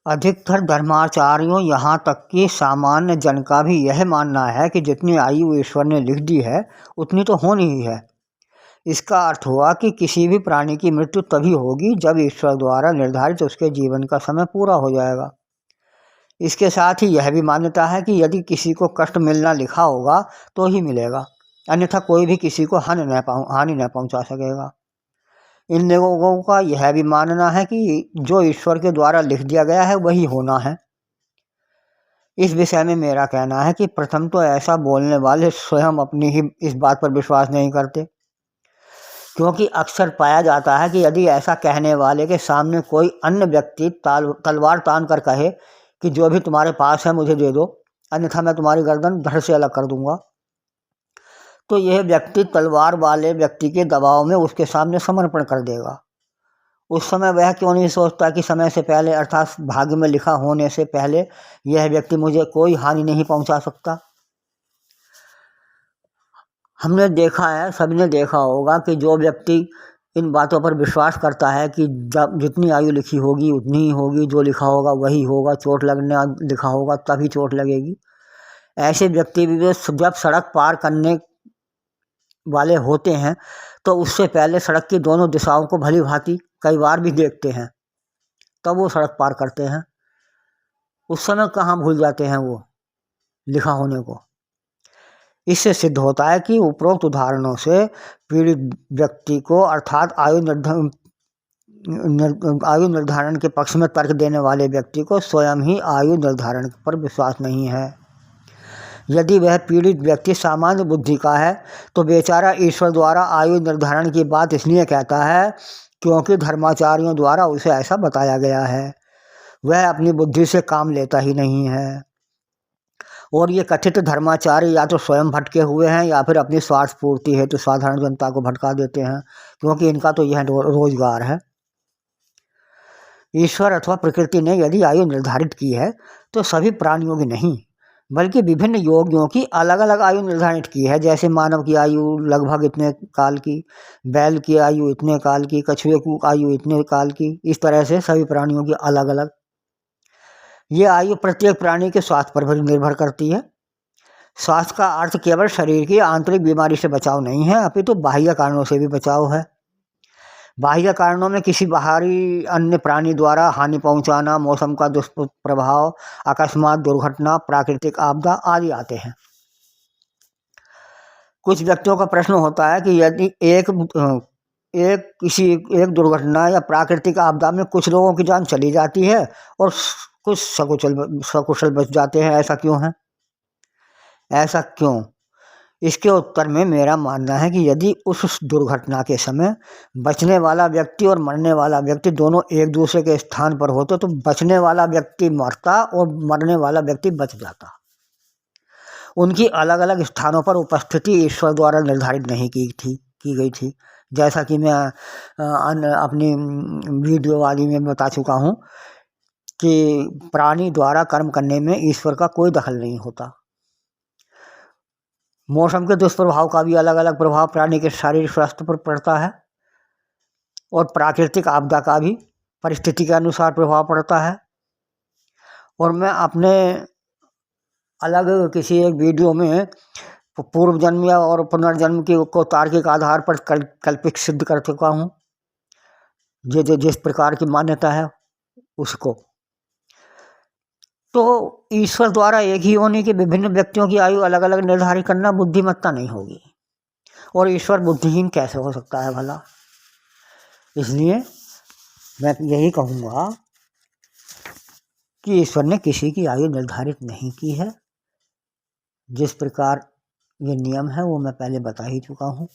अधिकतर धर्माचार्यों यहाँ तक कि सामान्य जन का भी यह मानना है कि जितनी आयु ईश्वर ने लिख दी है उतनी तो होनी ही है। इसका अर्थ हुआ कि किसी भी प्राणी की मृत्यु तभी होगी जब ईश्वर द्वारा निर्धारित उसके जीवन का समय पूरा हो जाएगा। इसके साथ ही यह भी मान्यता है कि यदि किसी को कष्ट मिलना लिखा होगा तो ही मिलेगा, अन्यथा कोई भी किसी को हानि न पहुंचा सकेगा। इन लोगों का यह भी मानना है कि जो ईश्वर के द्वारा लिख दिया गया है वही होना है। इस विषय में मेरा कहना है कि प्रथम तो ऐसा बोलने वाले स्वयं अपनी ही इस बात पर विश्वास नहीं करते, क्योंकि अक्सर पाया जाता है कि यदि ऐसा कहने वाले के सामने कोई अन्य व्यक्ति तलवार तान कर कहे कि जो भी तुम्हारे पास है मुझे दे दो, अन्यथा मैं तुम्हारी गर्दन धड़ से अलग कर दूंगा, तो यह व्यक्ति तलवार वाले व्यक्ति के दबाव में उसके सामने समर्पण कर देगा। उस समय वह क्यों नहीं सोचता कि समय से पहले अर्थात भाग्य में लिखा होने से पहले यह व्यक्ति मुझे कोई हानि नहीं पहुंचा सकता। हमने देखा है, सभी ने देखा होगा कि जो व्यक्ति इन बातों पर विश्वास करता है कि जब जितनी आयु लिखी होगी उतनी ही होगी, जो लिखा होगा वही होगा, चोट लगने लिखा होगा तभी चोट लगेगी, ऐसे व्यक्ति भी जब सड़क पार करने वाले होते हैं तो उससे पहले सड़क की दोनों दिशाओं को भली भांति कई बार भी देखते हैं, तब वो सड़क पार करते हैं। उस समय कहाँ भूल जाते हैं वो लिखा होने को। इससे सिद्ध होता है कि उपरोक्त उदाहरणों से पीड़ित व्यक्ति को अर्थात आयु निर्धारण के पक्ष में तर्क देने वाले व्यक्ति को स्वयं ही आयु निर्धारण पर विश्वास नहीं है। यदि वह पीड़ित व्यक्ति सामान्य बुद्धि का है तो बेचारा ईश्वर द्वारा आयु निर्धारण की बात इसलिए कहता है क्योंकि धर्माचार्यों द्वारा उसे ऐसा बताया गया है। वह अपनी बुद्धि से काम लेता ही नहीं है। और ये कथित धर्माचार्य या तो स्वयं भटके हुए हैं या फिर अपनी स्वार्थ पूर्ति हेतु साधारण जनता को भटका देते हैं, क्योंकि इनका तो यह रोजगार है। ईश्वर अथवा प्रकृति ने यदि आयु निर्धारित की है तो सभी प्राणियों की नहीं बल्कि विभिन्न योगियों की अलग अलग आयु निर्धारित की है। जैसे मानव की आयु लगभग इतने काल की, बैल की आयु इतने काल की, कछुए की आयु इतने काल की, इस तरह से सभी प्राणियों की अलग अलग। ये आयु प्रत्येक प्राणी के स्वास्थ्य पर भी निर्भर करती है। स्वास्थ्य का अर्थ केवल शरीर की आंतरिक बीमारी से बचाव नहीं है, अपितु बाह्य कारणों से भी बचाव है। बाह्य कारणों में किसी बाहरी अन्य प्राणी द्वारा हानि पहुंचाना, मौसम का दुष्प्रभाव, अकस्मात दुर्घटना, प्राकृतिक आपदा आदि आते हैं। कुछ व्यक्तियों का प्रश्न होता है कि यदि एक दुर्घटना या प्राकृतिक आपदा में कुछ लोगों की जान चली जाती है और कुछ सकुशल बच जाते हैं, ऐसा क्यों है? ऐसा क्यों? इसके उत्तर में मेरा मानना है कि यदि उस दुर्घटना के समय बचने वाला व्यक्ति और मरने वाला व्यक्ति दोनों एक दूसरे के स्थान पर होते तो बचने वाला व्यक्ति मरता और मरने वाला व्यक्ति बच जाता। उनकी अलग अलग स्थानों पर उपस्थिति ईश्वर द्वारा निर्धारित नहीं की गई थी। जैसा कि मैं अपनी वीडियो आदि में बता चुका हूँ कि प्राणी द्वारा कर्म करने में ईश्वर का कोई दखल नहीं होता। मौसम के दुष्प्रभाव का भी अलग अलग प्रभाव प्राणी के शारीरिक स्वास्थ्य पर पड़ता है और प्राकृतिक आपदा का भी परिस्थिति के अनुसार प्रभाव पड़ता है। और मैं अपने अलग किसी एक वीडियो में पूर्व जन्म या और पुनर्जन्म को तार्किक आधार पर कल्पित सिद्ध कर चुका हूँ। जिस प्रकार की मान्यता है उसको, तो ईश्वर द्वारा एक ही होने के विभिन्न व्यक्तियों की आयु अलग अलग निर्धारित करना बुद्धिमत्ता नहीं होगी, और ईश्वर बुद्धिहीन कैसे हो सकता है भला। इसलिए मैं यही कहूँगा कि ईश्वर ने किसी की आयु निर्धारित नहीं की है। जिस प्रकार ये नियम है वो मैं पहले बता ही चुका हूँ।